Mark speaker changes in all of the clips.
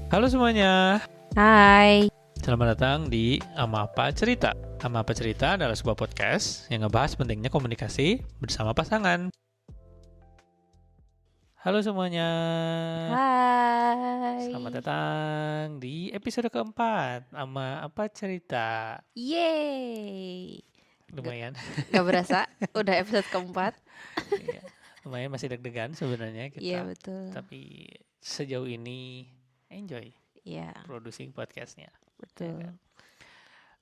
Speaker 1: Halo semuanya,
Speaker 2: Hai.
Speaker 1: selamat datang di Ama Apa Cerita. Ama Apa Cerita adalah sebuah podcast yang ngebahas pentingnya komunikasi bersama pasangan. Halo semuanya, selamat
Speaker 2: Hai.
Speaker 1: datang di episode keempat Ama Apa Cerita.
Speaker 2: Yeay. Gak,
Speaker 1: Lumayan,
Speaker 2: gak berasa, udah episode keempat.
Speaker 1: iya, lumayan masih deg-degan sebenarnya
Speaker 2: Iya
Speaker 1: kita,
Speaker 2: betul.
Speaker 1: tapi sejauh ini enjoy
Speaker 2: Iya
Speaker 1: producing podcastnya. Ya kan?
Speaker 2: betul.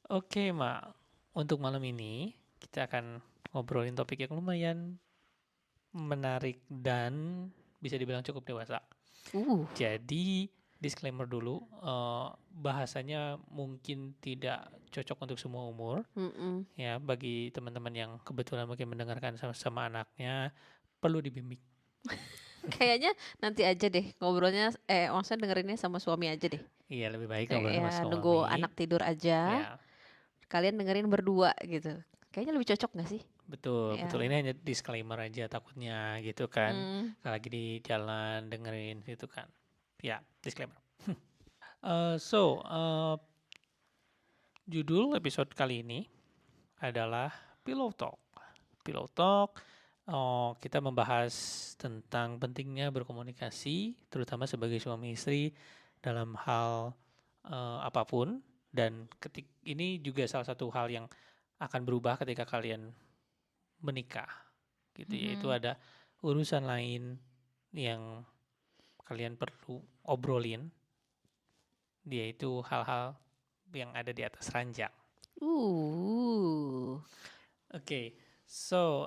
Speaker 1: Oke, Mak. Untuk malam ini kita akan ngobrolin topik yang lumayan menarik dan bisa dibilang cukup dewasa.
Speaker 2: Uh.
Speaker 1: Jadi, disclaimer dulu, bahasanya mungkin tidak cocok untuk semua umur.
Speaker 2: Mm-mm.
Speaker 1: Ya, bagi teman-teman yang kebetulan mungkin mendengarkan sama anaknya, perlu dibimbing.
Speaker 2: Kayaknya nanti aja deh ngobrolnya, maksudnya dengerinnya sama suami aja deh.
Speaker 1: Iya, lebih baik
Speaker 2: Kayak
Speaker 1: ngobrol
Speaker 2: ya
Speaker 1: sama
Speaker 2: nunggu
Speaker 1: suami.
Speaker 2: anak tidur aja.
Speaker 1: Ya,
Speaker 2: Kalian dengerin berdua gitu. Kayaknya lebih cocok gak sih?
Speaker 1: betul,
Speaker 2: Ya.
Speaker 1: betul. Ini hanya disclaimer aja takutnya gitu kan.
Speaker 2: Mm.
Speaker 1: Kalau lagi di jalan dengerin gitu kan. Ya, disclaimer. Judul episode kali ini adalah Pillow Talk. Pillow Talk, kita membahas tentang pentingnya berkomunikasi, terutama sebagai suami istri dalam hal apapun. Dan ini juga salah satu hal yang akan berubah ketika kalian menikah, gitu. Yaitu
Speaker 2: Mhm.
Speaker 1: ada urusan lain yang kalian perlu obrolin, yaitu hal-hal yang ada di atas ranjang.
Speaker 2: Uh.
Speaker 1: Oke, so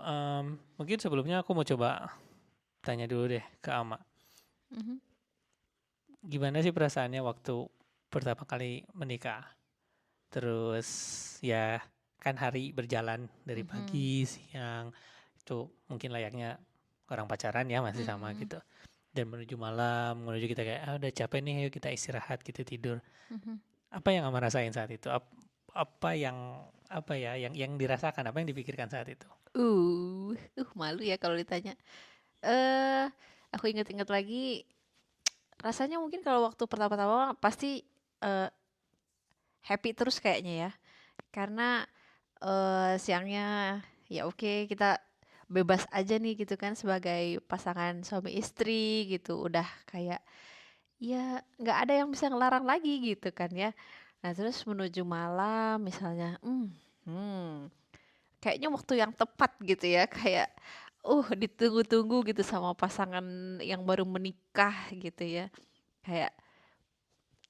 Speaker 1: mungkin sebelumnya aku mau coba tanya dulu deh ke Ama.
Speaker 2: Mhm.
Speaker 1: Gimana sih perasaannya waktu pertama kali menikah? Terus ya kan hari berjalan dari
Speaker 2: Mhm.
Speaker 1: pagi, siang, itu mungkin layaknya orang pacaran ya masih sama
Speaker 2: Mhm.
Speaker 1: gitu. Dan menuju malam, menuju kita kayak udah capek nih, ayo kita istirahat gitu tidur.
Speaker 2: Mhm.
Speaker 1: Apa yang Ama rasain saat itu? Apa yang yang dirasakan, apa yang dipikirkan saat itu?
Speaker 2: Malu ya kalau ditanya. Eh, aku inget-inget lagi, rasanya mungkin kalau waktu pertama-tama pasti eh, happy terus kayaknya ya. Karena siangnya ya oke kita bebas aja nih gitu kan sebagai pasangan suami istri gitu. Udah kayak ya nggak ada yang bisa ngelarang lagi gitu kan ya. Nah terus menuju malam misalnya, kayaknya waktu yang tepat gitu ya, kayak ditunggu-tunggu gitu sama pasangan yang baru menikah gitu ya. Kayak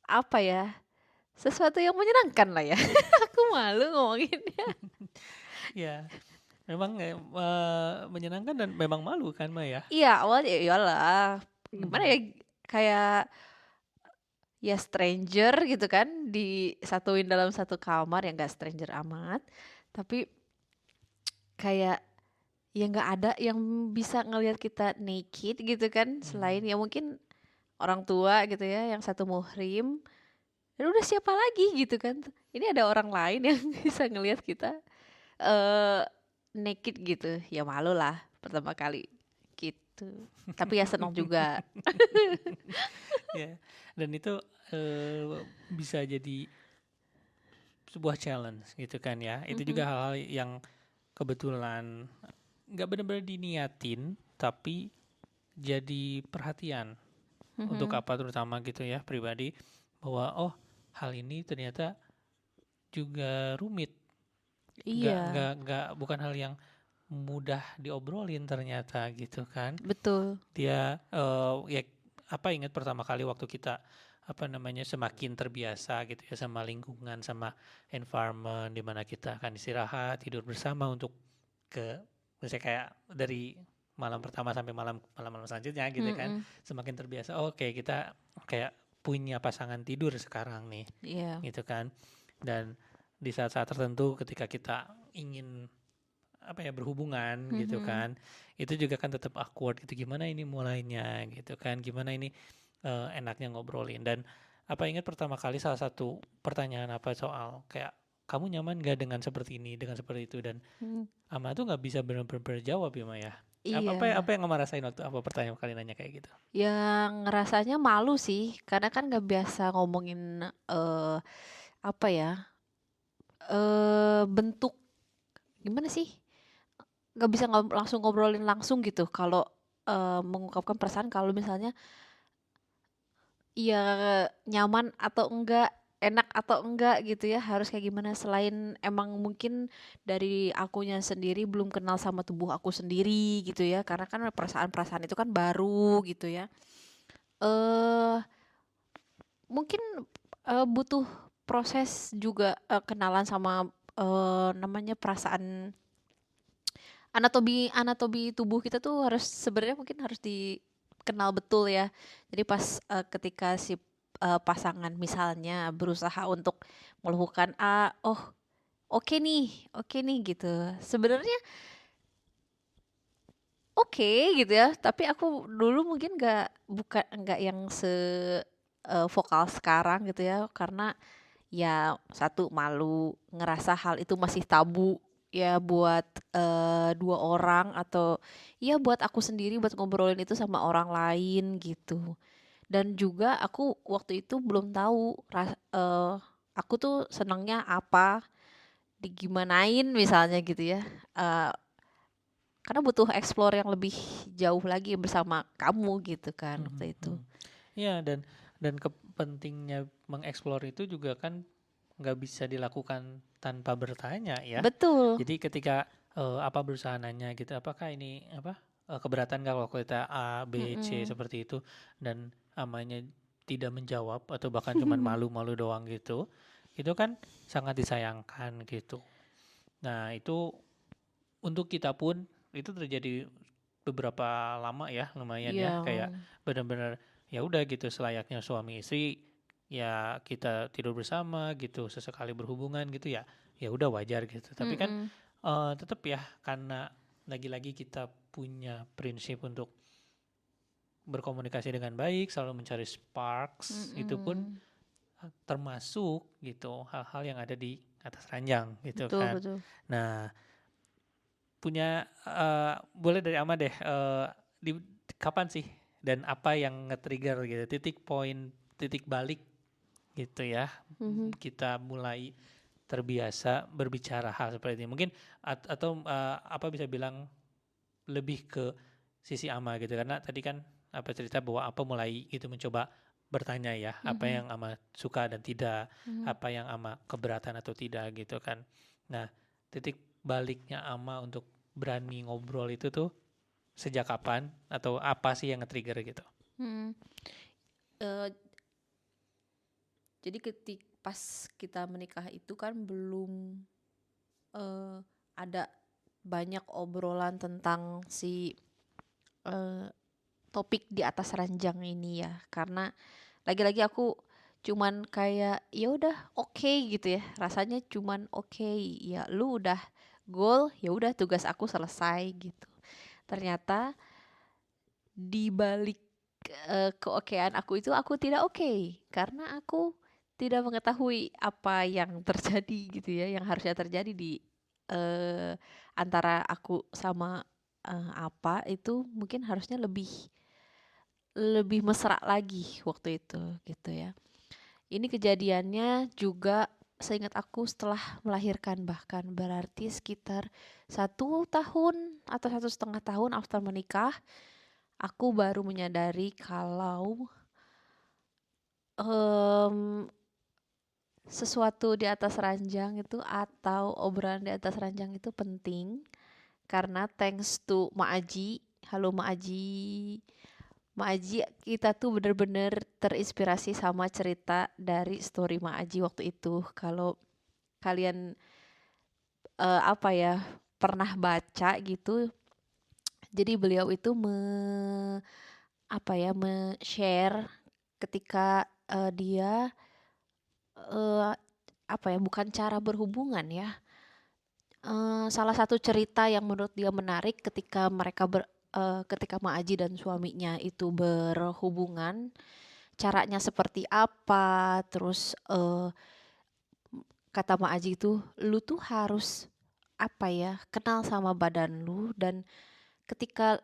Speaker 2: apa ya? Sesuatu yang menyenangkan lah ya. Aku malu ngomonginnya.
Speaker 1: Ya, memang menyenangkan dan memang malu kan Maya?
Speaker 2: Iya, awalnya ya iyalah. Gimana ya?
Speaker 1: Mhm.
Speaker 2: Kayak ya stranger gitu kan disatuin dalam satu kamar ya nggak stranger amat. Tapi kayak ya nggak ada yang bisa ngelihat kita naked gitu kan selain
Speaker 1: Mhm.
Speaker 2: ya mungkin orang tua gitu ya yang satu muhrim. Dan udah siapa lagi gitu kan. Ini ada orang lain yang bisa ngelihat kita eh naked gitu. Ya malu lah pertama kali gitu. Tapi ya senang juga.
Speaker 1: Ya, dan itu bisa jadi sebuah challenge gitu kan ya. Itu
Speaker 2: Mhm,
Speaker 1: juga hal-hal yang kebetulan nggak benar-benar diniatin, tapi jadi perhatian untuk
Speaker 2: mhm.
Speaker 1: apa terutama gitu ya pribadi bahwa oh hal ini ternyata juga rumit,
Speaker 2: Iya,
Speaker 1: nggak bukan hal yang mudah diobrolin ternyata gitu kan.
Speaker 2: betul.
Speaker 1: Dia ya apa ingat pertama kali waktu kita apa namanya semakin terbiasa gitu ya sama lingkungan sama environment di mana kita akan istirahat tidur bersama untuk ke misalnya kayak dari malam pertama sampai malam selanjutnya gitu kan
Speaker 2: Mhm,
Speaker 1: semakin terbiasa oke kita kayak punya pasangan tidur sekarang nih
Speaker 2: iya.
Speaker 1: gitu kan dan di saat-saat tertentu ketika kita ingin apa ya berhubungan gitu
Speaker 2: Mhm.
Speaker 1: kan itu juga kan tetap awkward gitu gimana ini mulainya gitu kan gimana ini enaknya ngobrolin dan apa ingat pertama kali salah satu pertanyaan apa soal kayak kamu nyaman gak dengan seperti ini dengan seperti itu dan
Speaker 2: Mhm.
Speaker 1: Ama tuh nggak bisa benar-benar jawab ya Maya.
Speaker 2: Iya,
Speaker 1: Apa yang Mama rasain waktu apa pertanyaan kali nanya kayak gitu?
Speaker 2: yang rasanya malu sih, karena kan nggak biasa ngomongin apa ya, bentuk gimana sih? Nggak bisa langsung ngobrolin langsung gitu kalau mengungkapkan perasaan kalau misalnya ya nyaman atau enggak, enak atau enggak gitu ya, harus kayak gimana selain emang mungkin dari akunya sendiri belum kenal sama tubuh aku sendiri gitu ya, karena kan perasaan-perasaan itu kan baru gitu ya. Eh mungkin butuh proses juga kenalan sama namanya perasaan anatomi anatomi tubuh kita tuh harus sebenarnya mungkin harus dikenal betul ya. Jadi pas ketika si pasangan misalnya berusaha untuk melakukan A, oh oke nih gitu. Sebenarnya oke gitu ya, tapi aku dulu mungkin nggak yang vokal sekarang gitu ya, karena ya satu malu ngerasa hal itu masih tabu ya buat dua orang atau ya buat aku sendiri buat ngobrolin itu sama orang lain gitu. Dan juga aku waktu itu belum tahu aku tuh senangnya apa, digimanain misalnya gitu ya. Eh, karena butuh explore yang lebih jauh lagi bersama kamu gitu kan
Speaker 1: Mhm,
Speaker 2: waktu itu.
Speaker 1: mhm. Iya, dan pentingnya mengeksplor itu juga kan nggak bisa dilakukan tanpa bertanya ya.
Speaker 2: Betul.
Speaker 1: Jadi ketika apa berusaha nanya gitu, apakah ini apa keberatan nggak kalau kita A, B, C
Speaker 2: Mm-mm.
Speaker 1: seperti itu dan amanya tidak menjawab atau bahkan cuman malu-malu doang gitu, itu kan sangat disayangkan gitu. Nah itu untuk kita pun itu terjadi beberapa lama ya, lumayan ya,
Speaker 2: Iya.
Speaker 1: kayak benar-benar ya udah gitu selayaknya suami istri ya kita tidur bersama gitu, sesekali berhubungan gitu ya, ya udah wajar gitu. Tapi kan
Speaker 2: Mm-mm.
Speaker 1: tetap ya karena lagi-lagi kita punya prinsip untuk berkomunikasi dengan baik, selalu mencari sparks, itu pun
Speaker 2: Mm-mm.
Speaker 1: termasuk gitu hal-hal yang ada di atas ranjang gitu
Speaker 2: Betul,
Speaker 1: kan.
Speaker 2: betul.
Speaker 1: Nah, punya boleh dari Ama deh, di kapan sih dan apa yang nge-trigger gitu, titik poin, titik balik gitu ya,
Speaker 2: Mhm.
Speaker 1: kita mulai terbiasa berbicara hal seperti ini. Mungkin atau apa bisa bilang lebih ke sisi Ama gitu, karena tadi kan apa cerita bahwa apa mulai gitu mencoba bertanya ya, apa
Speaker 2: Mhm.
Speaker 1: yang Ama suka dan tidak,
Speaker 2: Mhm.
Speaker 1: apa yang Ama keberatan atau tidak gitu kan. Nah, titik baliknya Ama untuk berani ngobrol itu tuh sejak kapan atau apa sih yang nge-trigger gitu?
Speaker 2: Mhm. Eh, jadi pas kita menikah itu kan belum eh, ada banyak obrolan tentang si eh, topik di atas ranjang ini ya, karena lagi-lagi aku cuman kayak ya udah oke gitu ya, rasanya cuman oke, ya lu udah goal, ya udah tugas aku selesai gitu. Ternyata di balik keokean aku itu aku tidak oke karena aku tidak mengetahui apa yang terjadi gitu ya, yang harusnya terjadi di eh, antara aku sama apa itu mungkin harusnya lebih lebih mesra lagi waktu itu gitu ya. Ini kejadiannya juga seingat aku setelah melahirkan, bahkan berarti sekitar 1 tahun atau 1,5 tahun after menikah aku baru menyadari kalau em, sesuatu di atas ranjang itu atau obrolan di atas ranjang itu penting karena thanks to Ma Aji, halo Ma Aji, Ma Aji kita tuh bener-bener terinspirasi sama cerita dari story Ma Aji waktu itu. Kalau kalian apa ya pernah baca gitu, jadi beliau itu apa ya share ketika dia eh, apa ya bukan cara berhubungan ya. Salah satu cerita yang menurut dia menarik ketika ketika Ma Aji dan suaminya itu berhubungan, caranya seperti apa, terus kata Ma Aji itu, lu tuh harus apa ya, kenal sama badan lu dan ketika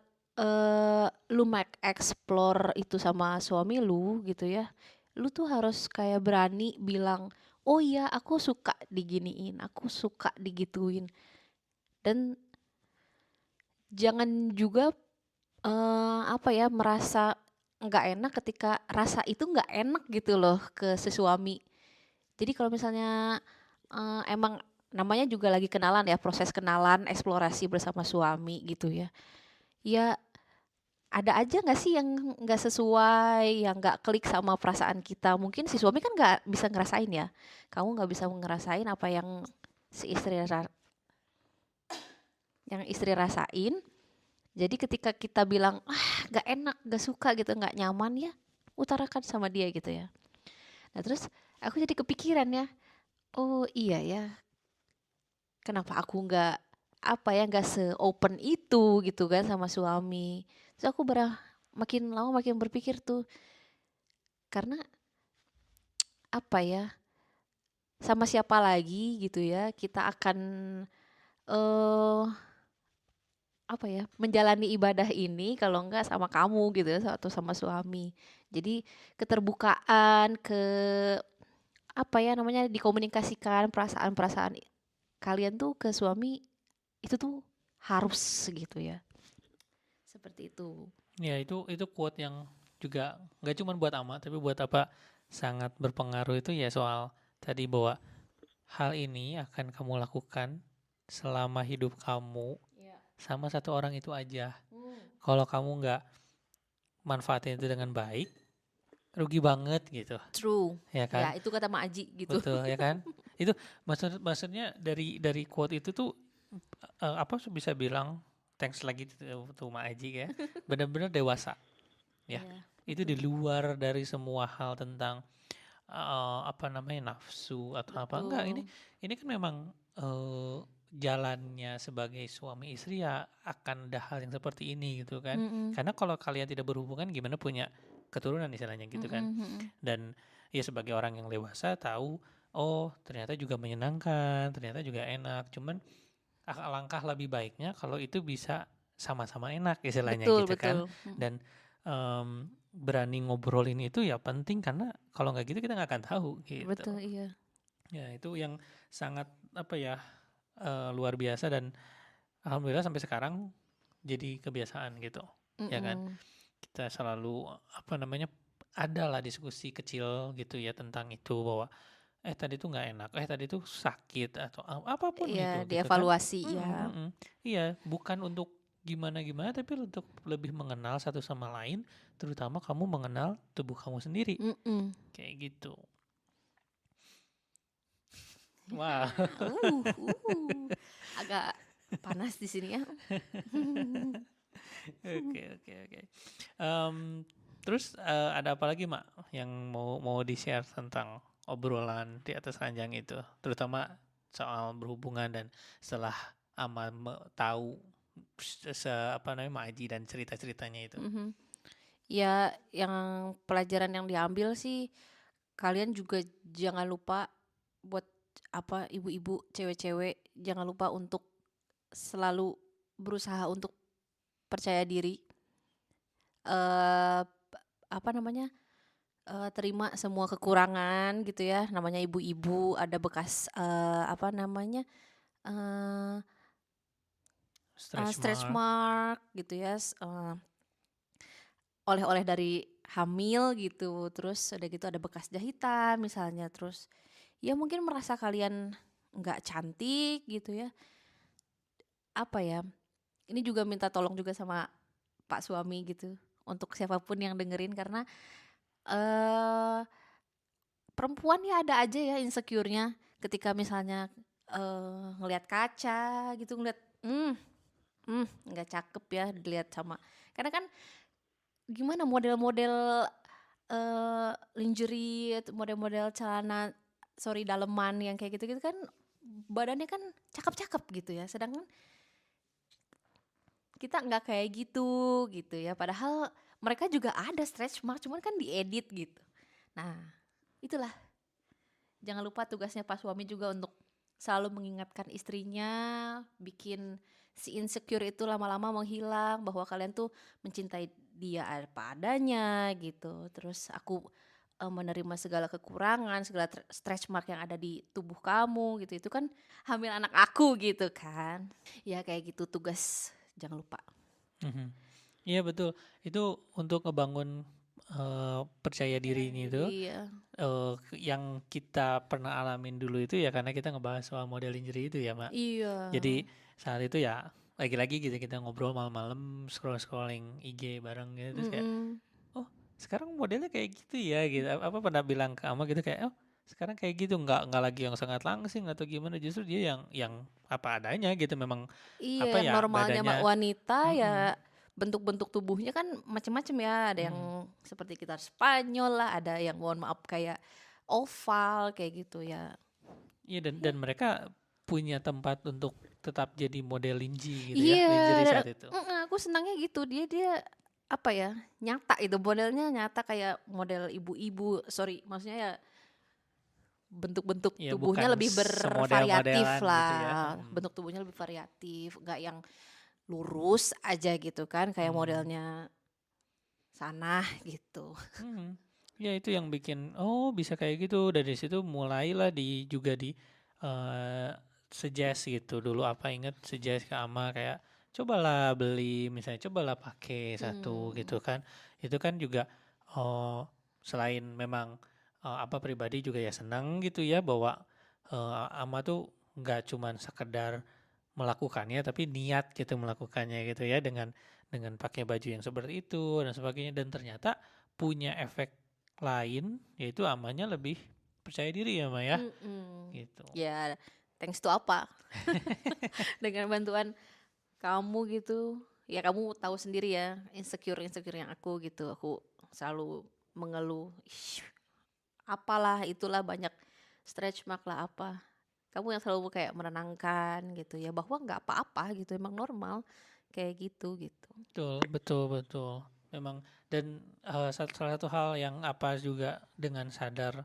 Speaker 2: lu make explore itu sama suami lu gitu ya, lu tuh harus kayak berani bilang, oh iya aku suka diginiin, aku suka digituin. Dan jangan juga apa ya, merasa nggak enak ketika rasa itu nggak enak gitu loh ke si suami. Jadi kalau misalnya emang namanya juga lagi kenalan ya, proses kenalan, eksplorasi bersama suami gitu ya. Ya ada aja nggak sih yang nggak sesuai, yang nggak klik sama perasaan kita. Mungkin si suami kan nggak bisa ngerasain ya. Kamu nggak bisa ngerasain apa yang si istri yang istri rasain. Jadi ketika kita bilang, ah nggak enak, nggak suka gitu, nggak nyaman ya, utarakan sama dia gitu ya. Nah terus aku jadi kepikiran ya, oh iya ya, kenapa aku nggak apa ya, nggak se-open itu gitu kan sama suami. Terus aku makin lama makin berpikir tuh, karena apa ya, sama siapa lagi gitu ya kita akan eh apa ya, menjalani ibadah ini kalau enggak sama kamu gitu ya, atau sama suami. Jadi keterbukaan, apa ya namanya, dikomunikasikan perasaan-perasaan kalian tuh ke suami itu tuh harus gitu ya. Seperti itu.
Speaker 1: Ya itu quote yang juga nggak cuma buat Ama tapi buat apa sangat berpengaruh itu ya soal tadi bahwa hal ini akan kamu lakukan selama hidup kamu
Speaker 2: Ya.
Speaker 1: sama satu orang itu aja.
Speaker 2: Hmm.
Speaker 1: Kalau kamu nggak manfaatin itu dengan baik, rugi banget gitu,
Speaker 2: True.
Speaker 1: ya
Speaker 2: Ya,
Speaker 1: kan?
Speaker 2: itu kata Mak Aji gitu.
Speaker 1: Betul, ya kan? Itu maksudnya dari quote itu tuh apa bisa bilang thanks lagi tuh Ma Aji ya, benar-benar dewasa, ya.
Speaker 2: Iya,
Speaker 1: Itu di
Speaker 2: betul.
Speaker 1: luar dari semua hal tentang apa namanya nafsu atau apa enggak
Speaker 2: Betul.
Speaker 1: ini kan memang jalannya sebagai suami istri ya akan ada hal yang seperti ini gitu kan
Speaker 2: Mm-mm.
Speaker 1: karena kalau kalian tidak berhubungan gimana punya keturunan istilahnya gitu kan
Speaker 2: Mm-mm, mm-mm.
Speaker 1: dan ya sebagai orang yang dewasa tahu oh ternyata juga menyenangkan ternyata juga enak cuman alangkah lebih baiknya kalau itu bisa sama-sama enak istilahnya
Speaker 2: Betul,
Speaker 1: gitu kan
Speaker 2: betul. Mm.
Speaker 1: dan berani ngobrolin itu ya penting karena kalau nggak gitu kita nggak akan tahu gitu
Speaker 2: Betul, iya.
Speaker 1: ya itu yang sangat apa ya luar biasa dan alhamdulillah sampai sekarang jadi kebiasaan gitu ya kan
Speaker 2: Mm-mm.
Speaker 1: kita selalu apa namanya adalah diskusi kecil gitu ya tentang itu bahwa tadi tuh nggak enak tadi tuh sakit atau apapun
Speaker 2: Iya,
Speaker 1: itu gitu kan
Speaker 2: dievaluasi ya.
Speaker 1: iya bukan untuk gimana-gimana tapi untuk lebih mengenal satu sama lain terutama kamu mengenal tubuh kamu sendiri
Speaker 2: Mm-mm.
Speaker 1: kayak gitu wah
Speaker 2: Agak panas di sini ya.
Speaker 1: oke oke oke terus ada apa lagi Mak yang mau di share tentang obrolan di atas ranjang itu terutama soal berhubungan dan setelah Ama tahu apa namanya Mak Aji dan cerita-ceritanya itu.
Speaker 2: Mhm. Ya, yang pelajaran yang diambil sih, kalian juga jangan lupa buat apa, ibu-ibu, cewek-cewek, jangan lupa untuk selalu berusaha untuk percaya diri. eh Apa namanya? Terima semua kekurangan gitu ya. Namanya ibu-ibu, ada bekas apa namanya? eh
Speaker 1: Stretch
Speaker 2: Stretch
Speaker 1: mark.
Speaker 2: mark gitu ya. Oleh-oleh dari hamil gitu, terus udah gitu ada bekas jahitan misalnya, terus ya mungkin merasa kalian nggak cantik gitu ya, apa ya, ini juga minta tolong juga sama Pak suami gitu, untuk siapapun yang dengerin, karena eh perempuan ya ada aja ya insecure-nya ketika misalnya ngelihat kaca gitu, ngelihat nggak cakep ya dilihat sama, karena kan gimana model-model lingerie atau model-model celana, sorry, daleman yang kayak gitu-gitu kan badannya kan cakep-cakep gitu ya, sedangkan kita nggak kayak gitu gitu ya, padahal mereka juga ada stretch mark cuman kan diedit gitu. Nah itulah, jangan lupa tugasnya Pak suami juga untuk selalu mengingatkan istrinya, bikin si insecure itu lama-lama menghilang, bahwa kalian tuh mencintai dia apa adanya gitu. Terus aku menerima segala kekurangan, segala stretch mark yang ada di tubuh kamu gitu. Itu kan hamil anak aku gitu kan. Ya kayak gitu tugas, jangan lupa.
Speaker 1: Mhm. Iya betul. Itu untuk ngebangun percaya diri ini tuh
Speaker 2: Iya.
Speaker 1: yang kita pernah alamin dulu itu ya karena kita ngebahas soal model injury itu ya, Mak.
Speaker 2: Iya.
Speaker 1: Jadi saat itu ya lagi-lagi gitu kita ngobrol malam-malam scrolling IG bareng gitu terus kayak
Speaker 2: Mm-mm.
Speaker 1: oh sekarang modelnya kayak gitu ya gitu apa pernah bilang ke Ama gitu kayak oh sekarang kayak gitu nggak lagi yang sangat langsing atau gimana justru dia yang apa adanya gitu memang apa
Speaker 2: Iya, yang
Speaker 1: ya
Speaker 2: normalnya
Speaker 1: badannya
Speaker 2: wanita
Speaker 1: mm-mm,
Speaker 2: ya bentuk-bentuk tubuhnya kan macam-macam ya. Ada yang
Speaker 1: mm.
Speaker 2: seperti kita Spanyol lah, ada yang mohon maaf kayak oval kayak gitu ya.
Speaker 1: Iya dan mereka punya tempat untuk tetap jadi model lingerie gitu ya
Speaker 2: Iya,
Speaker 1: lingerie
Speaker 2: dan
Speaker 1: saat itu.
Speaker 2: aku senangnya gitu. Dia apa ya? Nyata itu modelnya nyata kayak model ibu-ibu. Sorry, maksudnya ya bentuk-bentuk
Speaker 1: Ya
Speaker 2: tubuhnya
Speaker 1: bukan
Speaker 2: lebih
Speaker 1: semodel
Speaker 2: bervariatif
Speaker 1: modelan gitu ya.
Speaker 2: lah. Bentuk tubuhnya lebih variatif, nggak yang lurus aja gitu kan kayak
Speaker 1: Hmm.
Speaker 2: modelnya sana gitu.
Speaker 1: Hmm. Ya itu yang bikin oh bisa kayak gitu dari situ mulailah juga di eh suggest gitu dulu apa inget suggest ke Ama kayak cobalah beli misalnya cobalah pakai satu
Speaker 2: Hmm.
Speaker 1: gitu kan itu kan juga oh selain memang apa pribadi juga ya senang gitu ya bahwa Ama tuh nggak cuman sekedar melakukannya tapi niat gitu melakukannya gitu ya dengan pakai baju yang seperti itu dan sebagainya dan ternyata punya efek lain yaitu amannya lebih percaya diri ya Maya
Speaker 2: Mm-mm.
Speaker 1: gitu.
Speaker 2: Ya, thanks to apa? Dengan bantuan kamu gitu. Ya kamu tahu sendiri ya, insecure yang aku gitu. Aku selalu mengeluh, "Ih, apalah itulah banyak stretch mark lah apa." Kamu yang selalu kayak menenangkan gitu ya, bahwa nggak apa-apa gitu, emang normal kayak gitu gitu.
Speaker 1: Betul, betul, betul. Memang dan salah satu hal yang apa juga dengan sadar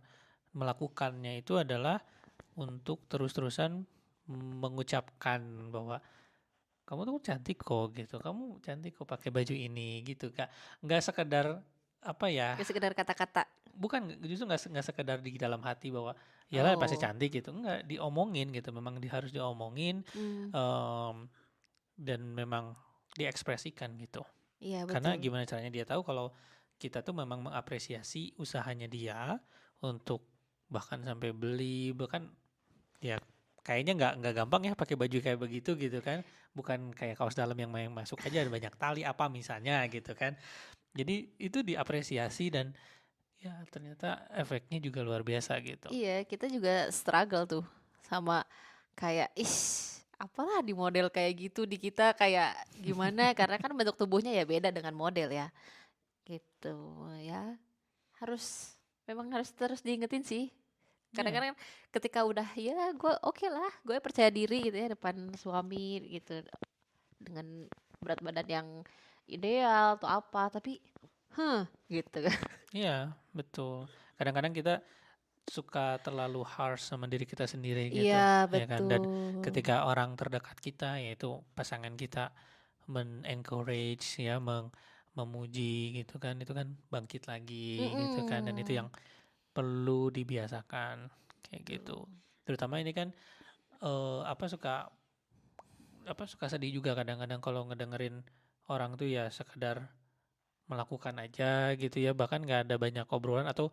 Speaker 1: melakukannya itu adalah untuk terus-terusan mengucapkan bahwa kamu tuh cantik kok gitu. Kamu cantik kok pakai baju ini gitu Kak. Nggak sekedar apa ya?
Speaker 2: Gak sekedar kata-kata.
Speaker 1: Bukan justru nggak sekedar di dalam hati bahwa yalah pasti
Speaker 2: Oh,
Speaker 1: cantik gitu. Enggak, diomongin gitu. Memang harus diomongin
Speaker 2: hmm,
Speaker 1: em, dan memang diekspresikan gitu.
Speaker 2: iya
Speaker 1: Karena
Speaker 2: betul.
Speaker 1: gimana caranya dia tahu kalau kita tuh memang mengapresiasi usahanya dia untuk bahkan sampai beli bahkan ya kayaknya nggak gampang ya pakai baju kayak begitu gitu kan bukan kayak kaos dalam yang main masuk aja ada banyak tali apa misalnya gitu kan jadi itu diapresiasi dan ya ternyata efeknya juga luar biasa gitu.
Speaker 2: Iya, kita juga struggle tuh sama kayak, apalah di model kayak gitu di kita kayak gimana? Karena kan bentuk tubuhnya ya beda dengan model ya, gitu ya. Harus memang harus terus diingetin sih.
Speaker 1: Ya,
Speaker 2: Kadang-kadang ketika udah ya gue oke lah, gue percaya diri gitu ya depan suami gitu dengan berat badan yang ideal atau apa, tapi, gitu.
Speaker 1: iya betul. Kadang-kadang kita suka terlalu harsh sama diri kita sendiri gitu,
Speaker 2: Iya
Speaker 1: ya kan? Dan
Speaker 2: betul.
Speaker 1: ketika orang terdekat kita, yaitu pasangan kita, men-encourage ya, memuji gitu kan, itu kan bangkit lagi gitu kan, dan itu
Speaker 2: Mm-mm.
Speaker 1: yang perlu dibiasakan kayak gitu.
Speaker 2: Betul.
Speaker 1: Terutama ini kan apa suka sedih juga kadang-kadang kalau ngedengerin orang tuh ya sekedar melakukan aja gitu ya, bahkan nggak ada banyak obrolan atau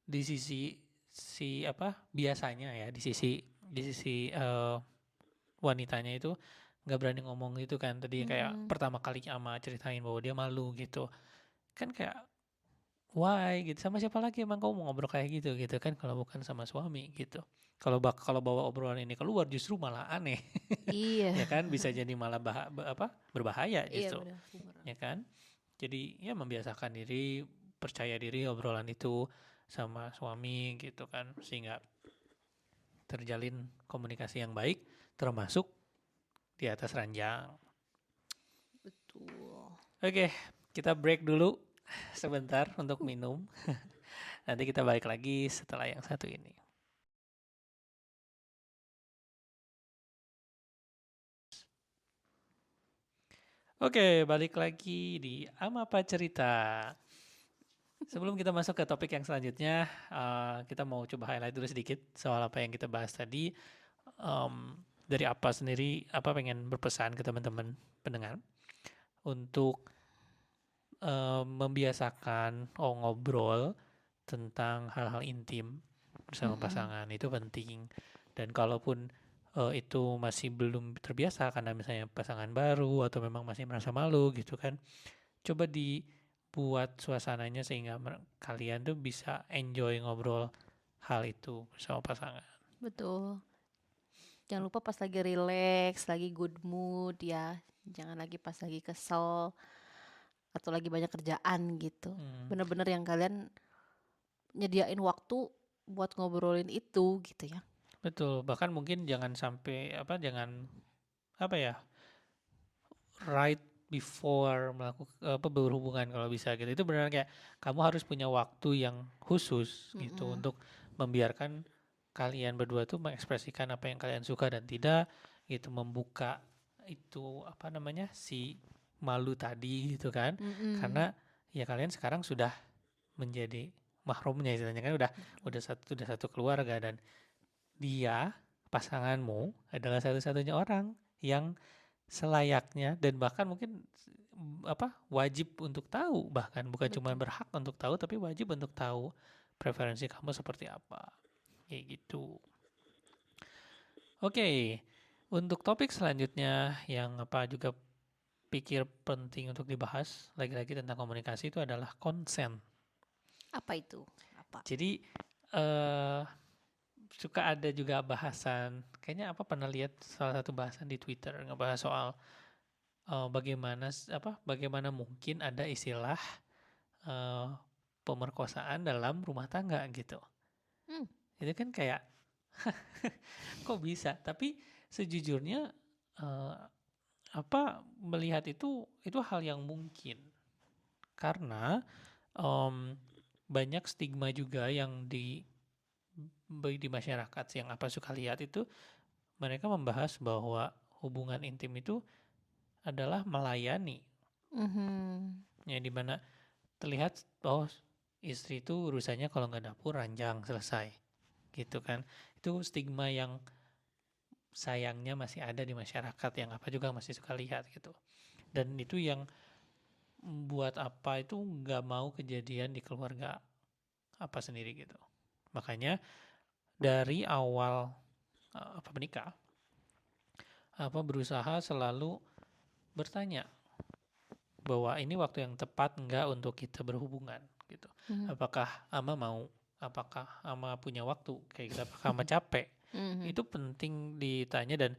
Speaker 1: di sisi si apa biasanya ya di sisi wanitanya itu nggak berani ngomong gitu kan tadi kayak
Speaker 2: Mm-mm.
Speaker 1: pertama kali ama ceritain bahwa dia malu gitu kan kayak why gitu sama siapa lagi emang kamu mau ngobrol kayak gitu gitu kan kalau bukan sama suami gitu kalau bawa obrolan ini keluar justru malah aneh
Speaker 2: Iya,
Speaker 1: ya kan bisa jadi malah berbahaya
Speaker 2: iya
Speaker 1: justru
Speaker 2: benar.
Speaker 1: ya kan jadi ya membiasakan diri percaya diri obrolan itu sama suami gitu kan sehingga terjalin komunikasi yang baik termasuk di atas ranjang.
Speaker 2: Betul.
Speaker 1: Oke, kita break dulu sebentar untuk minum. Nanti kita balik lagi setelah yang satu ini. Oke, balik lagi di Amapa Cerita. Sebelum kita masuk ke topik yang selanjutnya, kita mau coba highlight dulu sedikit soal apa yang kita bahas tadi. Dari apa sendiri, apa pengen berpesan ke teman-teman pendengar untuk membiasakan ngobrol tentang hal-hal intim bersama
Speaker 2: Mm-mm.
Speaker 1: pasangan itu penting. Dan kalaupun itu masih belum terbiasa karena misalnya pasangan baru atau memang masih merasa malu gitu kan, coba dibuat suasananya sehingga kalian tuh bisa enjoy ngobrol hal itu bersama pasangan.
Speaker 2: Betul. Jangan lupa pas lagi relax, lagi good mood ya. Jangan lagi pas lagi kesel atau lagi banyak kerjaan gitu.
Speaker 1: Hmm,
Speaker 2: Bener-bener yang kalian nyediain waktu buat ngobrolin itu gitu ya.
Speaker 1: betul. Bahkan mungkin jangan sampai jangan apa ya, right before melakukan berhubungan kalau bisa gitu. Itu benar kayak kamu harus punya waktu yang khusus gitu
Speaker 2: Mm-mm.
Speaker 1: untuk membiarkan kalian berdua tuh mengekspresikan apa yang kalian suka dan tidak gitu, membuka itu apa namanya si malu tadi gitu kan.
Speaker 2: Mm-mm.
Speaker 1: Karena ya kalian sekarang sudah menjadi mahrumnya istilahnya kan,
Speaker 2: Betul.
Speaker 1: udah satu keluarga, dan dia pasanganmu adalah satu-satunya orang yang selayaknya dan bahkan mungkin wajib untuk tahu, bahkan bukan cuma
Speaker 2: Betul.
Speaker 1: berhak untuk tahu tapi wajib untuk tahu preferensi kamu seperti apa kayak gitu. Oke, untuk topik selanjutnya yang apa juga pikir penting untuk dibahas lagi-lagi tentang komunikasi itu adalah consent.
Speaker 2: Apa itu? Apa?
Speaker 1: Jadi eh suka ada juga bahasan, kayaknya apa pernah lihat salah satu bahasan di Twitter ngebahas soal bagaimana mungkin ada istilah eh, pemerkosaan dalam rumah tangga gitu.
Speaker 2: Hmm.
Speaker 1: Itu kan kayak kok bisa? Tapi sejujurnya eh, melihat itu hal yang mungkin karena em, banyak stigma juga yang di masyarakat yang apa suka lihat itu, mereka membahas bahwa hubungan intim itu adalah melayani,
Speaker 2: Mhm.
Speaker 1: yang dimana terlihat oh istri itu urusannya kalau nggak dapur ranjang selesai gitu kan. Itu stigma yang sayangnya masih ada di masyarakat yang apa juga masih suka lihat gitu, dan itu yang buat apa itu nggak mau kejadian di keluarga apa sendiri gitu. Makanya dari awal menikah berusaha selalu bertanya bahwa ini waktu yang tepat enggak untuk kita berhubungan gitu.
Speaker 2: Mhm.
Speaker 1: Apakah ama mau? Apakah ama punya waktu? Kayak gitu. Apakah ama capek?
Speaker 2: Mhm.
Speaker 1: Itu penting ditanya, dan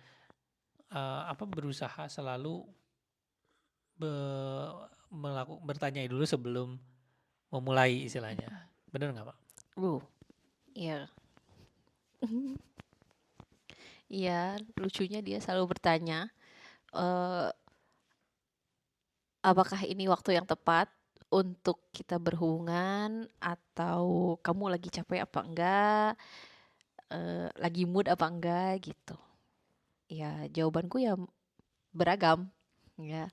Speaker 1: berusaha selalu bertanya dulu sebelum memulai istilahnya. Bener nggak Pak?
Speaker 2: Iya. Iya, lucunya dia selalu bertanya, eh, apakah ini waktu yang tepat untuk kita berhubungan atau kamu lagi capek apa enggak, lagi mood apa enggak gitu. Ya, jawabanku ya beragam. Ya,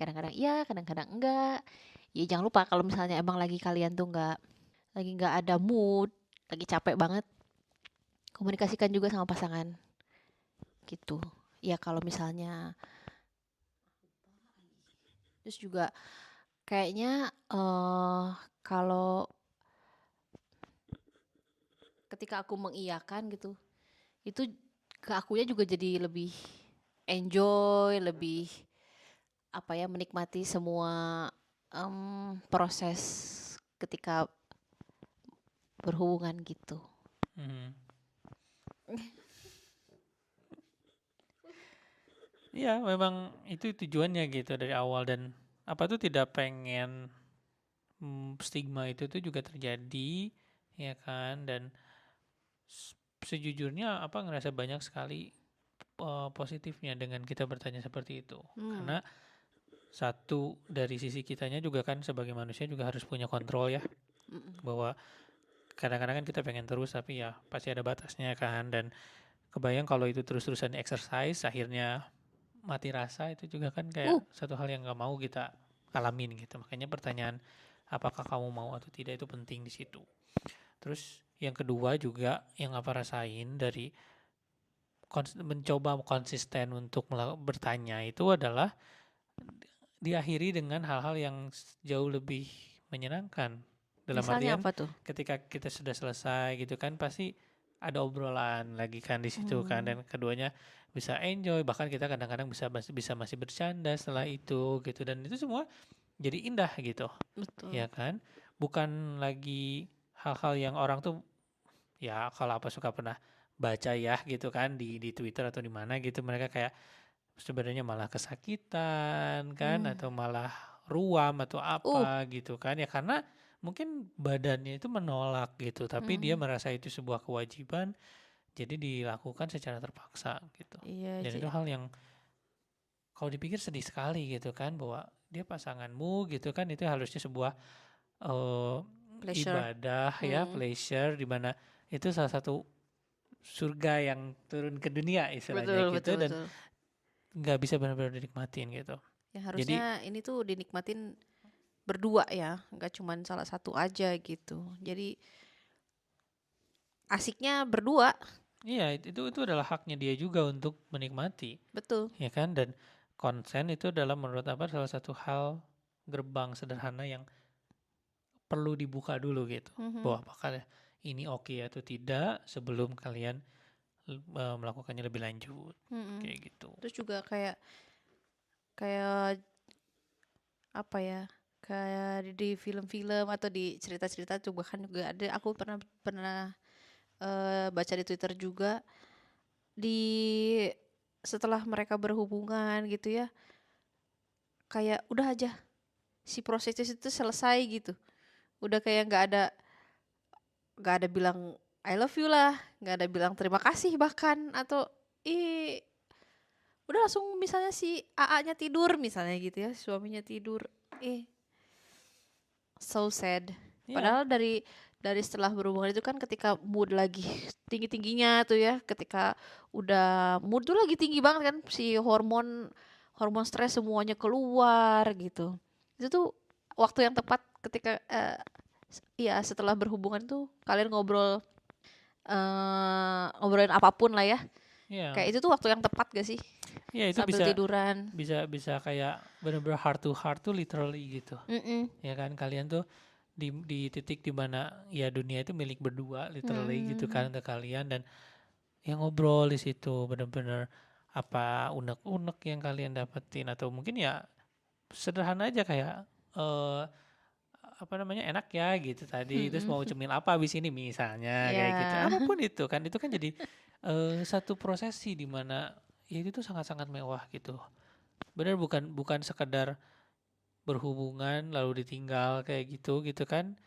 Speaker 2: kadang-kadang iya, kadang-kadang enggak. Ya jangan lupa kalau misalnya emang lagi kalian tuh lagi enggak ada mood, lagi capek banget, komunikasikan juga sama pasangan gitu. Ya kalau misalnya terus juga kayaknya kalau ketika aku mengiyakan gitu, itu ke akunya juga jadi lebih enjoy, lebih apa ya, menikmati semua proses ketika berhubungan gitu.
Speaker 1: Mhm. Iya, memang itu tujuannya gitu dari awal, dan apa tuh tidak pengen stigma itu tuh juga terjadi ya kan. Dan sejujurnya ngerasa banyak sekali positifnya dengan kita bertanya seperti itu,
Speaker 2: Hmm.
Speaker 1: karena satu dari sisi kitanya juga kan sebagai manusia juga harus punya kontrol ya,
Speaker 2: Mm-mm.
Speaker 1: bahwa kadang-kadang kan kita pengen terus tapi ya pasti ada batasnya kan. Dan kebayang kalau itu terus-terusan exercise akhirnya mati rasa itu juga kan
Speaker 2: Uh,
Speaker 1: kayak satu hal yang nggak mau kita alamin gitu. Makanya pertanyaan apakah kamu mau atau tidak itu penting di situ. Terus yang kedua juga yang apa rasain dari mencoba konsisten untuk bertanya itu adalah diakhiri dengan hal-hal yang jauh lebih menyenangkan. Dalam
Speaker 2: misalnya
Speaker 1: artian
Speaker 2: apa tuh?
Speaker 1: ketika kita sudah selesai gitu kan pasti ada obrolan lagi kan di situ kan,
Speaker 2: Hmm,
Speaker 1: dan keduanya bisa enjoy, bahkan kita kadang-kadang bisa masih bercanda setelah itu gitu, dan itu semua jadi indah gitu
Speaker 2: betul.
Speaker 1: ya kan. Bukan lagi hal-hal yang orang tuh ya kalau apa suka pernah baca ya gitu kan di Twitter atau di mana gitu, mereka kayak sebenarnya malah kesakitan kan
Speaker 2: Hmm.
Speaker 1: atau malah ruam atau
Speaker 2: Uh,
Speaker 1: apa gitu kan ya, karena mungkin badannya itu menolak gitu tapi dia
Speaker 2: hmm.
Speaker 1: merasa itu sebuah kewajiban jadi dilakukan secara terpaksa gitu.
Speaker 2: Iya,
Speaker 1: Dan itu hal yang kalau dipikir sedih sekali gitu kan, bahwa dia pasanganmu gitu kan, itu harusnya sebuah eh,
Speaker 2: pleasure.
Speaker 1: ibadah ya,
Speaker 2: Hmm.
Speaker 1: pleasure, di mana itu salah satu surga yang turun ke dunia istilahnya
Speaker 2: Betul,
Speaker 1: gitu,
Speaker 2: betul,
Speaker 1: dan
Speaker 2: betul.
Speaker 1: nggak bisa benar-benar dinikmatin gitu.
Speaker 2: Ya
Speaker 1: Jadi
Speaker 2: harusnya ini tuh dinikmatin berdua ya, nggak cuman salah satu aja gitu. Jadi asiknya berdua,
Speaker 1: iya, itu adalah haknya dia juga untuk menikmati,
Speaker 2: betul.
Speaker 1: ya kan? Dan konsen itu adalah menurut apa salah satu hal gerbang sederhana yang perlu dibuka dulu gitu.
Speaker 2: Mhm,
Speaker 1: Bahwa apakah ini oke atau tidak sebelum kalian melakukannya lebih lanjut.
Speaker 2: mhm.
Speaker 1: Kayak gitu.
Speaker 2: Terus juga kayak kayak apa ya? Kayak di film-film atau di cerita-cerita tuh bahkan juga ada aku pernah pernah baca di Twitter juga di setelah mereka berhubungan gitu ya, kayak udah aja si prosesnya itu selesai gitu. Udah kayak nggak ada bilang I love you lah, nggak ada bilang terima kasih bahkan atau ih udah langsung misalnya si AA-nya tidur misalnya gitu ya, suaminya tidur. Eh, so sad.
Speaker 1: Iya,
Speaker 2: Padahal dari setelah berhubungan itu kan ketika mood lagi tinggi-tingginya tuh ya, ketika udah mood tuh lagi tinggi banget kan si hormon hormon stres semuanya keluar gitu. Itu tuh waktu yang tepat ketika iya setelah berhubungan tuh kalian ngobrolin apapun lah ya.
Speaker 1: iya.
Speaker 2: Kayak itu tuh waktu yang tepat gak sih?
Speaker 1: Iya, itu
Speaker 2: Sambil
Speaker 1: bisa
Speaker 2: tiduran.
Speaker 1: bisa bisa kayak benar-benar heart to heart tuh literally gitu.
Speaker 2: Mm-mm.
Speaker 1: Ya kan, kalian tuh di titik di mana ya dunia itu milik berdua literally gitu kan
Speaker 2: Mm-mm.
Speaker 1: untuk kalian, dan yang ngobrol di situ benar-benar apa unek-unek yang kalian dapetin, atau mungkin ya sederhana aja kayak eh apa namanya enak ya gitu tadi, terus
Speaker 2: Mm-mm.
Speaker 1: mau cemil apa habis ini misalnya kayak gitu,
Speaker 2: Ya,
Speaker 1: apapun itu kan jadi satu prosesi di mana ya itu sangat-sangat mewah gitu. Benar, bukan bukan sekedar berhubungan lalu ditinggal kayak gitu gitu kan,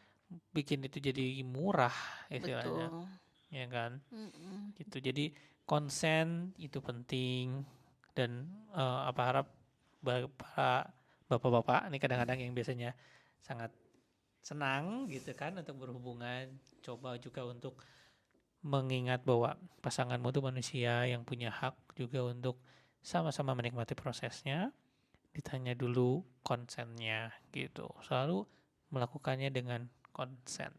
Speaker 1: bikin itu jadi murah istilahnya,
Speaker 2: betul.
Speaker 1: ya kan
Speaker 2: Mm-mm.
Speaker 1: gitu. Jadi konsen itu penting, dan apa harap para bapak-bapak ini kadang-kadang yang biasanya sangat senang gitu kan untuk berhubungan, coba juga untuk mengingat bahwa pasanganmu itu manusia yang punya hak juga untuk sama-sama menikmati prosesnya. Ditanya dulu konsennya gitu, selalu melakukannya dengan konsen.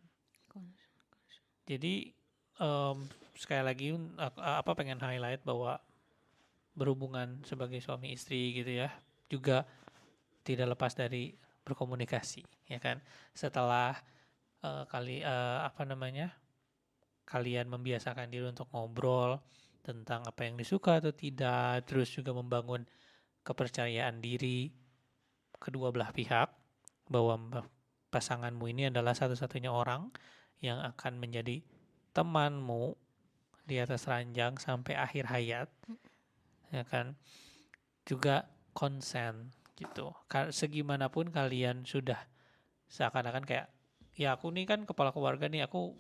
Speaker 1: Jadi em, sekali lagi apa pengen highlight bahwa berhubungan sebagai suami istri gitu ya juga tidak lepas dari berkomunikasi, ya kan. Setelah apa namanya, kalian membiasakan diri untuk ngobrol tentang apa yang disuka atau tidak, terus juga membangun kepercayaan diri kedua belah pihak bahwa pasanganmu ini adalah satu-satunya orang yang akan menjadi temanmu di atas ranjang sampai akhir hayat, ya kan. Juga konsen gitu. Segimanapun kalian sudah seakan-akan kayak ya aku nih kan kepala keluarga nih, aku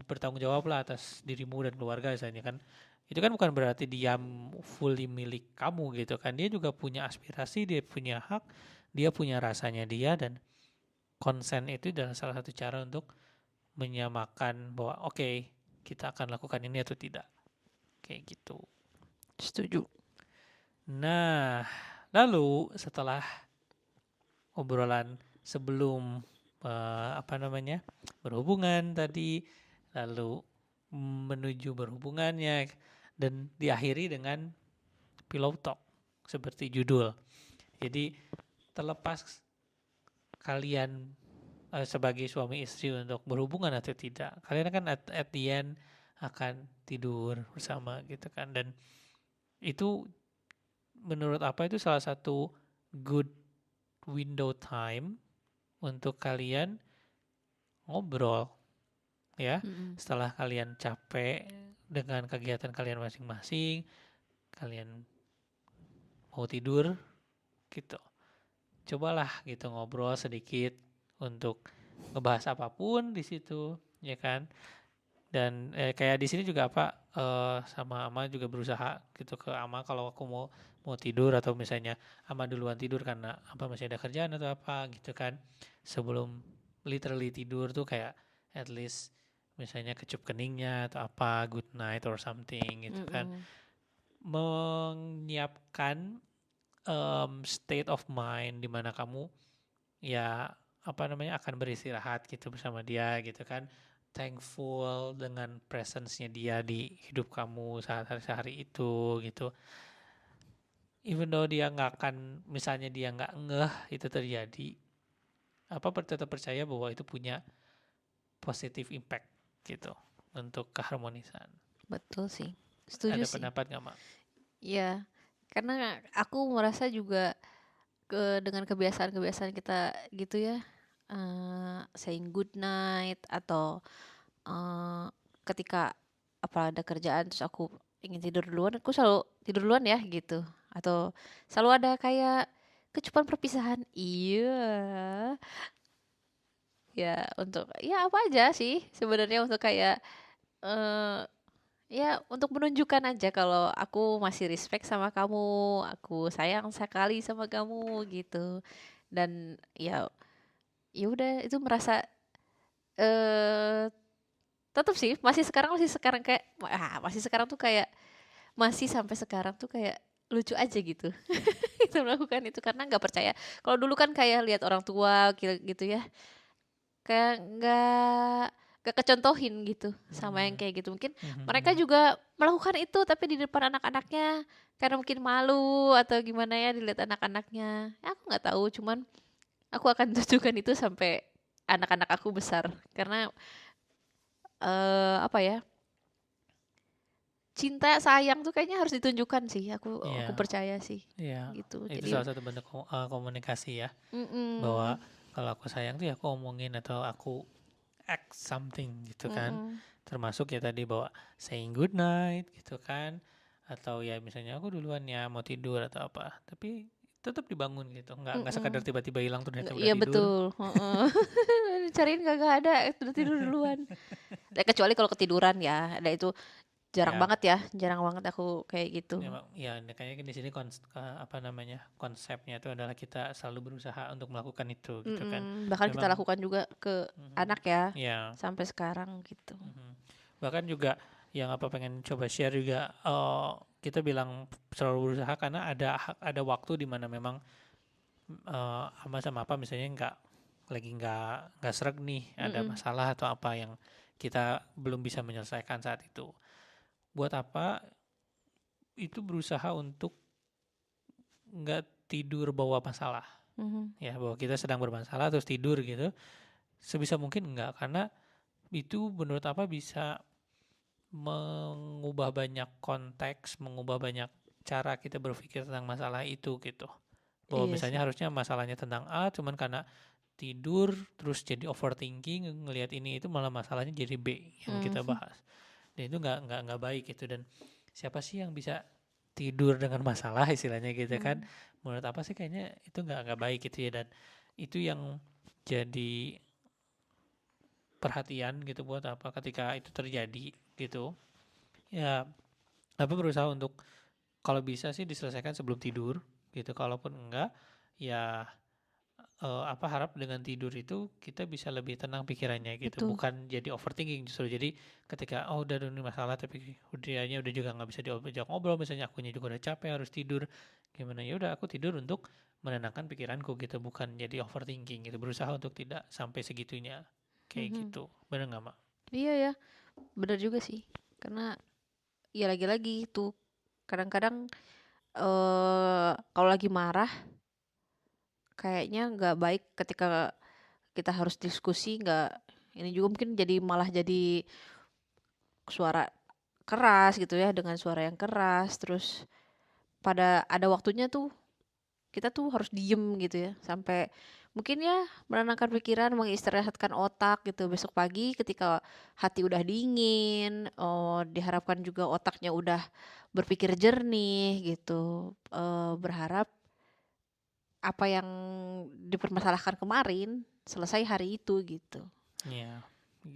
Speaker 1: bertanggung jawab lah atas dirimu dan keluarga misalnya kan, itu kan bukan berarti dia fully milik kamu gitu kan, dia juga punya aspirasi, dia punya hak, dia punya rasanya dia, dan konsen itu adalah salah satu cara untuk menyamakan bahwa oke, kita akan lakukan ini atau tidak kayak gitu.
Speaker 2: Setuju.
Speaker 1: Nah, lalu setelah obrolan sebelum apa namanya berhubungan tadi, lalu menuju berhubungannya, dan diakhiri dengan pillow talk seperti judul. Jadi terlepas kalian sebagai suami istri untuk berhubungan atau tidak, kalian kan at the end akan tidur bersama gitu kan, dan itu menurut apa itu salah satu good window time untuk kalian ngobrol ya.
Speaker 2: Mm-mm.
Speaker 1: Setelah kalian capek dengan kegiatan kalian masing-masing, kalian mau tidur gitu. Cobalah gitu ngobrol sedikit untuk ngebahas apapun di situ, ya kan? Dan kayak di sini juga apa sama Ama juga berusaha gitu ke Ama kalau aku mau tidur atau misalnya Ama duluan tidur karena apa masih ada kerjaan atau apa gitu kan. Sebelum literally tidur tuh kayak at least misalnya kecup keningnya atau apa good night or something gitu kan.
Speaker 2: Mm-mm.
Speaker 1: Menyiapkan state of mind di mana kamu ya apa namanya akan beristirahat gitu bersama dia gitu kan, thankful dengan presence-nya dia di hidup kamu saat hari-hari itu gitu, even though dia nggak akan misalnya dia nggak ngeh itu terjadi, apa tetap percaya bahwa itu punya positive impact gitu untuk keharmonisan.
Speaker 2: Betul sih, setuju
Speaker 1: Ada
Speaker 2: sih.
Speaker 1: pendapat nggak Mak?
Speaker 2: Ya, karena aku merasa juga dengan kebiasaan-kebiasaan kita gitu ya, saying good night atau eh, ketika apa ada kerjaan terus aku ingin tidur duluan, aku selalu tidur duluan ya gitu. Atau selalu ada kayak kecupan perpisahan. Iya, ya untuk ya apa aja sih sebenarnya untuk kayak eh ya untuk menunjukkan aja kalau aku masih respect sama kamu, aku sayang sekali sama kamu gitu. Dan ya ya udah itu merasa eh tetap sih masih sekarang kayak masih sekarang tuh kayak masih sampai sekarang tuh kayak lucu aja gitu. Itu melakukan itu karena nggak percaya. Kalau dulu kan kayak lihat orang tua gitu ya, kayak nggak kecontohin gitu sama yang
Speaker 1: Hmm.
Speaker 2: kayak gitu. Mungkin mereka
Speaker 1: Mhm.
Speaker 2: juga melakukan itu tapi di depan anak-anaknya karena mungkin malu atau gimana ya dilihat anak-anaknya. Ya, aku nggak tahu, cuman aku akan tunjukkan itu sampai anak-anak aku besar karena apa ya, cinta sayang tuh kayaknya harus ditunjukkan sih. Aku
Speaker 1: Iya,
Speaker 2: percaya sih
Speaker 1: iya.
Speaker 2: gitu.
Speaker 1: Itu
Speaker 2: Jadi
Speaker 1: salah satu bentuk komunikasi ya. Bahwa
Speaker 2: mm-mm,
Speaker 1: kalau aku sayang tuh ya aku omongin atau aku act something gitu kan.
Speaker 2: mm-mm,
Speaker 1: Termasuk ya tadi bahwa saying good night gitu kan. Atau ya misalnya aku duluan ya mau tidur atau apa. Tapi tetap dibangun gitu. Nggak sekadar
Speaker 2: mm-mm.
Speaker 1: tiba-tiba hilang ternyata udah
Speaker 2: Iya
Speaker 1: tidur.
Speaker 2: betul. Heeh. Cariin kagak ada, udah tidur duluan. Kecuali kalau ketiduran ya, ada itu jarang
Speaker 1: Ya,
Speaker 2: banget ya, jarang banget aku kayak gitu.
Speaker 1: ya kayaknya kan di sini apa namanya konsepnya itu adalah kita selalu berusaha untuk melakukan itu gitu kan.
Speaker 2: Mm-mm. Bahkan kita
Speaker 1: Memang,
Speaker 2: lakukan juga ke
Speaker 1: mhm,
Speaker 2: anak ya,
Speaker 1: ya.
Speaker 2: sampai sekarang gitu.
Speaker 1: Mhm. Bahkan juga yang apa pengen coba share juga kita bilang selalu berusaha karena ada waktu di mana memang ama sama apa misalnya nggak sreg nih, ada
Speaker 2: Mm-mm.
Speaker 1: masalah atau apa yang kita belum bisa menyelesaikan saat itu. Buat apa itu berusaha untuk nggak tidur bawa masalah,
Speaker 2: Mhm.
Speaker 1: ya bahwa kita sedang bermasalah terus tidur gitu. Sebisa mungkin enggak, karena itu menurut apa bisa mengubah banyak konteks, mengubah banyak cara kita berpikir tentang masalah itu gitu. Bahwa
Speaker 2: Iya sih.
Speaker 1: misalnya harusnya masalahnya tentang A, cuman karena tidur terus jadi overthinking ngelihat ini itu malah masalahnya jadi B yang kita
Speaker 2: Mhm.
Speaker 1: bahas. Dan itu nggak baik gitu, dan siapa sih yang bisa tidur dengan masalah istilahnya gitu kan.
Speaker 2: Mhm.
Speaker 1: Menurut apa sih kayaknya itu nggak baik gitu ya, dan itu yang jadi perhatian gitu buat apa ketika itu terjadi gitu. Ya, apa berusaha untuk kalau bisa sih diselesaikan sebelum tidur gitu. Kalaupun enggak, ya harap dengan tidur itu kita bisa lebih tenang pikirannya gitu,
Speaker 2: Betul.
Speaker 1: bukan jadi overthinking justru. Jadi ketika udah ada nih masalah tapi dianya udah juga nggak bisa diajak ngobrol, misalnya akunya juga udah capek harus tidur, gimana ya udah aku tidur untuk menenangkan pikiranku gitu, bukan jadi overthinking gitu, berusaha untuk tidak sampai segitunya kayak
Speaker 2: Mhm.
Speaker 1: gitu, bener nggak Mak?
Speaker 2: Iya ya, bener juga sih. Karena ya lagi-lagi tuh kadang-kadang kalau lagi marah kayaknya nggak baik ketika kita harus diskusi, nggak ini juga mungkin jadi malah jadi suara keras gitu ya, dengan suara yang keras, terus pada ada waktunya tuh kita tuh harus diem gitu ya, sampai mungkin ya menenangkan pikiran, mengistirahatkan otak gitu. Besok pagi ketika hati udah dingin, oh, diharapkan juga otaknya udah berpikir jernih gitu. Berharap apa yang dipermasalahkan kemarin selesai hari itu gitu.
Speaker 1: Iya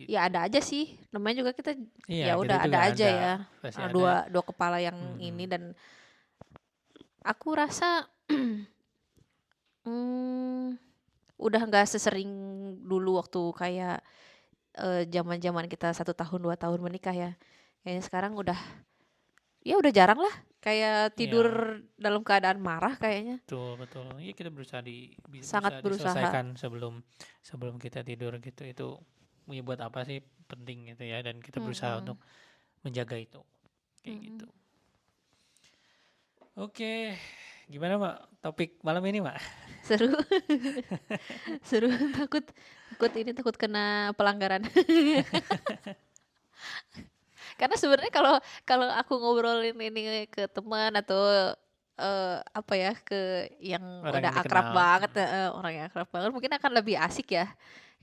Speaker 2: Ya
Speaker 1: gitu.
Speaker 2: ada aja sih, namanya juga kita
Speaker 1: Iya
Speaker 2: ya
Speaker 1: kita
Speaker 2: udah
Speaker 1: juga
Speaker 2: ada aja
Speaker 1: ada,
Speaker 2: ya.
Speaker 1: pasti ada.
Speaker 2: Dua kepala yang
Speaker 1: Mhm.
Speaker 2: ini, dan aku rasa hmm, udah nggak sesering dulu waktu kayak zaman-zaman kita 1 tahun 2 tahun menikah ya. Kayaknya sekarang udah ya udah jarang lah kayak tidur
Speaker 1: Iya.
Speaker 2: dalam keadaan marah kayaknya.
Speaker 1: Betul, betul. Iya kita berusaha
Speaker 2: Sangat
Speaker 1: berusaha
Speaker 2: berusaha.
Speaker 1: diselesaikan sebelum sebelum kita tidur gitu. Itu ya buat apa sih penting gitu ya, dan kita berusaha
Speaker 2: Mm-mm.
Speaker 1: untuk menjaga itu kayak gitu.
Speaker 2: Mm-mm.
Speaker 1: Oke, gimana Mak topik malam ini Mak?
Speaker 2: Seru. Seru. Takut takut ini, takut kena pelanggaran. Karena sebenarnya kalau kalau aku ngobrolin ini ke teman atau apa ya, ke yang
Speaker 1: Orang
Speaker 2: udah
Speaker 1: yang
Speaker 2: akrab
Speaker 1: dikenal.
Speaker 2: banget, orang yang akrab banget mungkin akan lebih asik ya.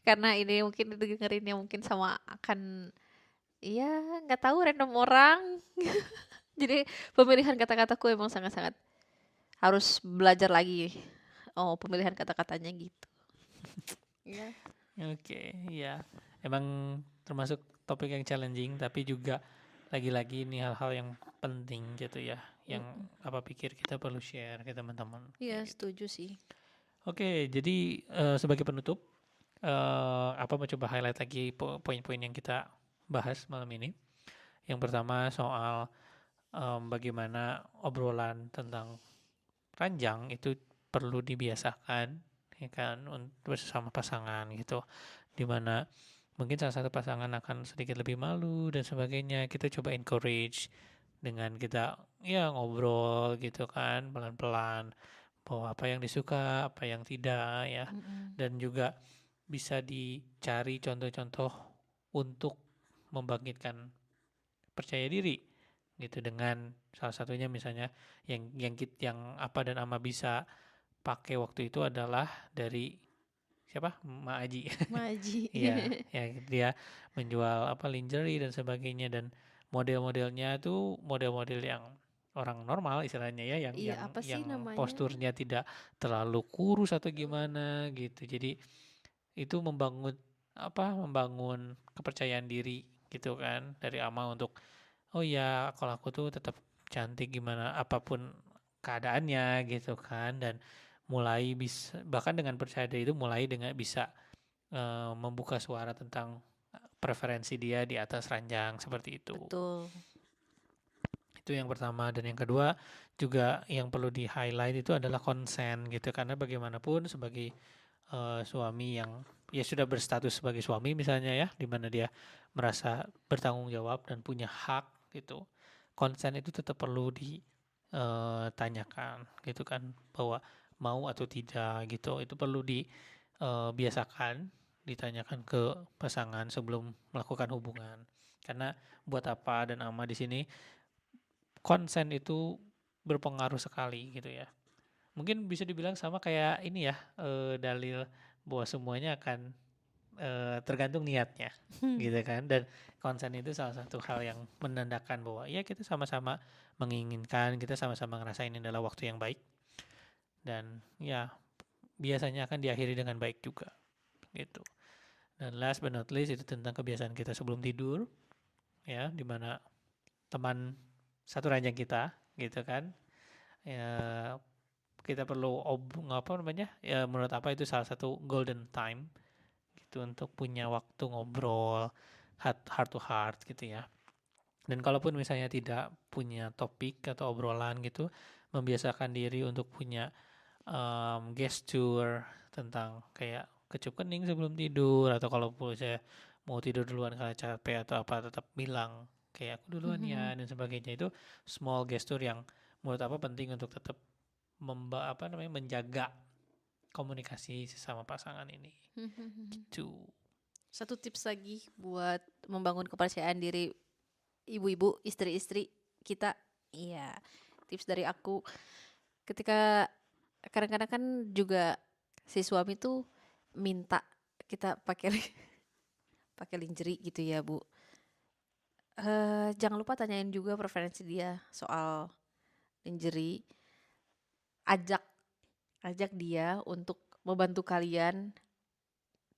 Speaker 2: Karena ini mungkin dengerinnya mungkin sama akan, iya, nggak tahu, random orang. Jadi pemilihan kata-kataku emang sangat-sangat harus belajar lagi. Oh, pemilihan kata-katanya gitu. Iya.
Speaker 1: Oke, ya. Emang termasuk topik yang challenging tapi juga lagi-lagi ini hal-hal yang penting gitu ya, yang
Speaker 2: Mm-mm.
Speaker 1: apa pikir kita perlu share ke teman-teman
Speaker 2: Iya,
Speaker 1: kayak gitu.
Speaker 2: setuju sih.
Speaker 1: Oke, jadi sebagai penutup, apa mau coba highlight lagi poin-poin yang kita bahas malam ini. Yang pertama soal bagaimana obrolan tentang ranjang itu perlu dibiasakan, ya kan, untuk bersama pasangan gitu. Dimana mungkin salah satu pasangan akan sedikit lebih malu dan sebagainya. Kita coba encourage dengan kita ya ngobrol gitu kan, pelan-pelan bahwa apa yang disuka, apa yang tidak ya.
Speaker 2: Mm-mm.
Speaker 1: Dan juga bisa dicari contoh-contoh untuk membangkitkan percaya diri gitu, dengan salah satunya misalnya yang apa dan ama bisa pakai waktu itu adalah dari siapa? Ma Aji.
Speaker 2: Maji.
Speaker 1: Iya, ya dia menjual apa lingerie dan sebagainya, dan model-modelnya tuh model-model yang orang normal istilahnya ya, yang
Speaker 2: Iya,
Speaker 1: yang
Speaker 2: apa sih
Speaker 1: yang
Speaker 2: namanya?
Speaker 1: posturnya tidak terlalu kurus atau gimana gitu. Jadi itu membangun kepercayaan diri gitu kan dari ama untuk oh ya kalau aku tuh tetap cantik gimana apapun keadaannya gitu kan, dan mulai bisa bahkan dengan percaya diri itu mulai dengan bisa membuka suara tentang preferensi dia di atas ranjang seperti itu.
Speaker 2: Betul.
Speaker 1: Itu yang pertama, dan yang kedua juga yang perlu di highlight itu adalah konsen gitu, karena bagaimanapun sebagai suami yang ya sudah berstatus sebagai suami misalnya ya, di mana dia merasa bertanggung jawab dan punya hak gitu. Konsen itu tetap perlu ditanyakan gitu kan, bahwa mau atau tidak gitu. Itu perlu dibiasakan ditanyakan ke pasangan sebelum melakukan hubungan. Karena buat apa dan ama di sini konsen itu berpengaruh sekali gitu ya. Mungkin bisa dibilang sama kayak ini ya, dalil bahwa semuanya akan tergantung niatnya gitu kan, dan konsen itu salah satu hal yang menandakan bahwa ya kita sama-sama menginginkan, kita sama-sama ngerasain ini adalah waktu yang baik, dan ya biasanya akan diakhiri dengan baik juga gitu. Dan last but not least itu tentang kebiasaan kita sebelum tidur ya, dimana teman satu ranjang kita gitu kan ya, kita perlu apa namanya? Ya menurut apa itu salah satu golden time gitu untuk punya waktu ngobrol heart to heart gitu ya. Dan kalaupun misalnya tidak punya topik atau obrolan gitu, membiasakan diri untuk punya gesture tentang kayak kecup kening sebelum tidur, atau kalau saya mau tidur duluan karena capek atau apa, tetap bilang kayak aku duluan ya dan sebagainya. Itu small gesture yang menurut apa penting untuk tetap menjaga komunikasi sesama pasangan ini gitu.
Speaker 2: Satu tips lagi buat membangun kepercayaan diri ibu-ibu, istri-istri kita. Iya, tips dari aku. Ketika kadang-kadang kan juga si suami tuh minta kita pakai pakai lingerie gitu ya, Bu. Jangan lupa tanyain juga preferensi dia soal lingerie. Ajak ajak dia untuk membantu kalian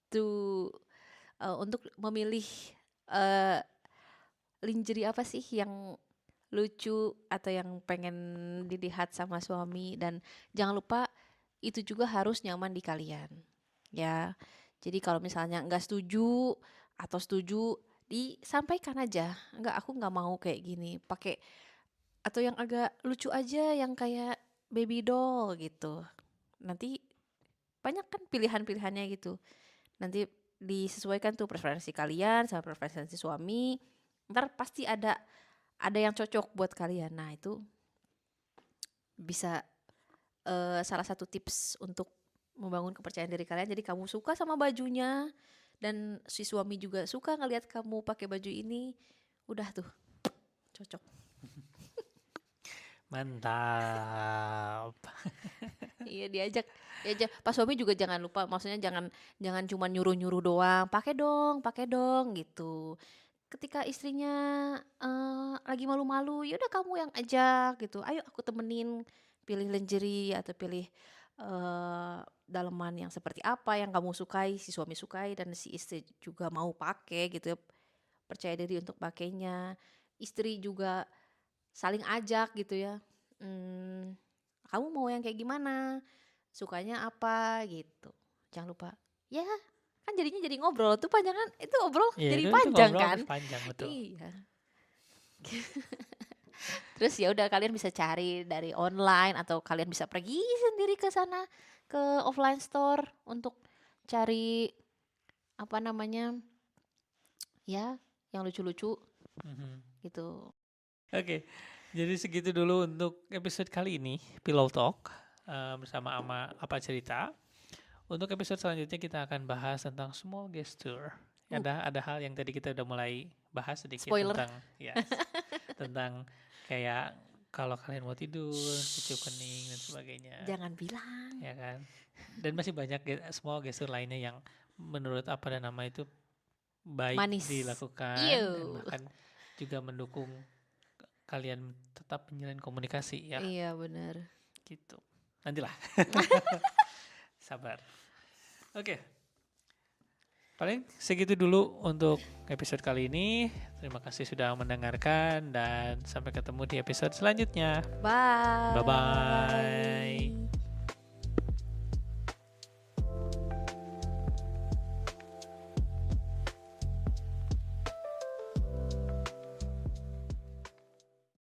Speaker 2: tuh untuk memilih eh lingerie apa sih yang lucu atau yang pengen dilihat sama suami, dan jangan lupa itu juga harus nyaman di kalian ya. Jadi kalau misalnya nggak setuju atau setuju, disampaikan aja, aku nggak mau kayak gini, pakai atau yang agak lucu aja, yang kayak baby doll gitu. Nanti banyak kan pilihan-pilihannya gitu, nanti disesuaikan tuh preferensi kalian sama preferensi suami, ntar pasti ada yang cocok buat kalian. Nah itu bisa salah satu tips untuk membangun kepercayaan diri kalian. Jadi kamu suka sama bajunya dan si suami juga suka ngelihat kamu pakai baju ini, udah tuh cocok.
Speaker 1: Mantap.
Speaker 2: Iya, diajak. Pas suami juga jangan lupa, maksudnya jangan cuma nyuruh-nyuruh doang, pakai dong gitu. Ketika istrinya lagi malu-malu, ya udah kamu yang ajak gitu. Ayo aku temenin, pilih lingerie atau pilih daleman yang seperti apa yang kamu sukai, si suami sukai dan si istri juga mau pakai gitu. Percaya diri untuk pakainya. Istri juga saling ajak gitu ya. Kamu mau yang kayak gimana? Sukanya apa gitu. Jangan lupa. Ya, kan jadinya jadi ngobrol tuh panjang kan, itu ngobrol
Speaker 1: Iya,
Speaker 2: jadi
Speaker 1: itu
Speaker 2: panjang
Speaker 1: ngobrol
Speaker 2: kan.
Speaker 1: harus panjang betul.
Speaker 2: Iya. Terus ya udah, kalian bisa cari dari online atau kalian bisa pergi sendiri ke sana, ke offline store untuk cari apa namanya ya yang lucu-lucu gitu.
Speaker 1: Oke, jadi segitu dulu untuk episode kali ini Pillow Talk bersama Ama Apa Cerita. Untuk episode selanjutnya kita akan bahas tentang small gesture. Ada hal yang tadi kita udah mulai bahas sedikit.
Speaker 2: Spoiler.
Speaker 1: Tentang tentang kayak kalau kalian mau tidur, kecup kening dan sebagainya.
Speaker 2: Jangan bilang.
Speaker 1: Ya kan? Dan masih banyak small gesture lainnya yang menurut apa dan nama itu baik
Speaker 2: Manis.
Speaker 1: dilakukan.
Speaker 2: Iyo.
Speaker 1: Dan bahkan juga mendukung kalian tetap menjalin komunikasi ya.
Speaker 2: Iya benar.
Speaker 1: Gitu. Nantilah. Sabar. Oke. Paling segitu dulu untuk episode kali ini. Terima kasih sudah mendengarkan dan sampai ketemu di episode selanjutnya.
Speaker 2: Bye.
Speaker 1: Bye-bye.